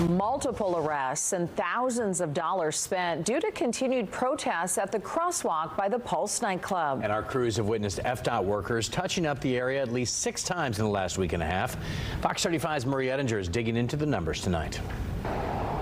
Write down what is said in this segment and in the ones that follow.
Multiple arrests and thousands of dollars spent due to continued protests at the crosswalk by the Pulse nightclub. And our crews have witnessed FDOT workers touching up the area at least 6 times in the last week and a half. Fox 35's Marie Ettinger is digging into the numbers tonight.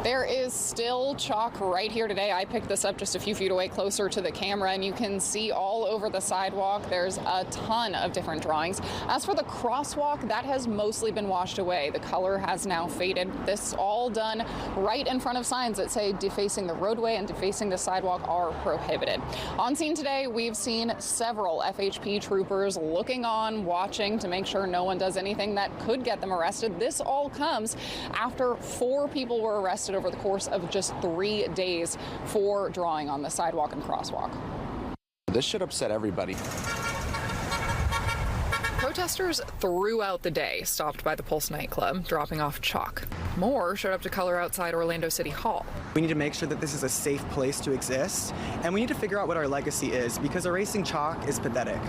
There is still chalk right here today. I picked this up just a few feet away closer to the camera, and you can see all over the sidewalk there's a ton of different drawings. As for the crosswalk, that has mostly been washed away. The color has now faded. This all done right in front of signs that say defacing the roadway and defacing the sidewalk are prohibited. On scene today, we've seen several FHP troopers looking on, watching to make sure no one does anything that could get them arrested. This all comes after 4 people were arrested over the course of just 3 days for drawing on the sidewalk and crosswalk. This should upset everybody. Protesters throughout the day stopped by the Pulse nightclub, dropping off chalk. More showed up to color outside Orlando City Hall. We need to make sure that this is a safe place to exist, and we need to figure out what our legacy is, because erasing chalk is pathetic.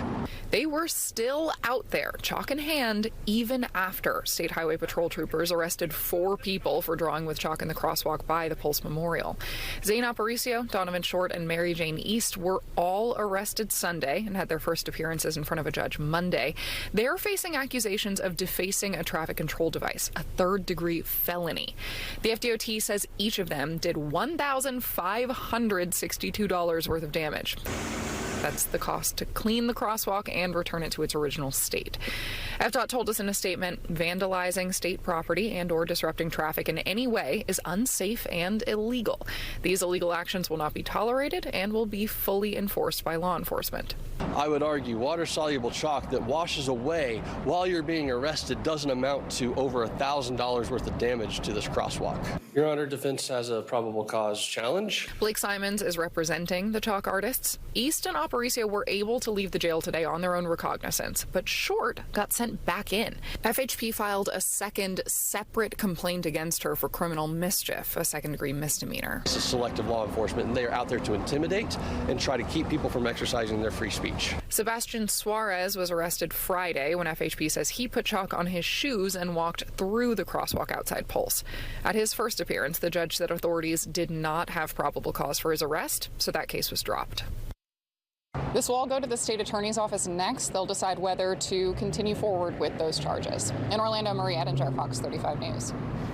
They were still out there, chalk in hand, even after State Highway Patrol troopers arrested 4 people for drawing with chalk in the crosswalk by the Pulse Memorial. Zane Aparicio, Donovan Short, and Mary Jane East were all arrested Sunday and had their first appearances in front of a judge Monday. They're facing accusations of defacing a traffic control device, a 3rd-degree felony. The FDOT says each of them did $1,562 worth of damage. That's the cost to clean the crosswalk and return it to its original state. FDOT told us in a statement, vandalizing state property and or disrupting traffic in any way is unsafe and illegal. These illegal actions will not be tolerated and will be fully enforced by law enforcement. I would argue water-soluble chalk that washes away while you're being arrested doesn't amount to over $1,000 worth of damage to this crosswalk. Your Honor, defense has a probable cause challenge. Blake Simons is representing the chalk artists. East and Aparicio were able to leave the jail today on their own recognizance, but Short got sent back in. FHP filed a second separate complaint against her for criminal mischief, a 2nd-degree misdemeanor. This is selective law enforcement, and they are out there to intimidate and try to keep people from exercising their free speech. Sebastian Suarez was arrested Friday when FHP says he put chalk on his shoes and walked through the crosswalk outside Pulse. At his first appearance, the judge said authorities did not have probable cause for his arrest, so that case was dropped. This will all go to the state attorney's office next. They'll decide whether to continue forward with those charges. In Orlando, Marie Ettinger, Fox 35 News.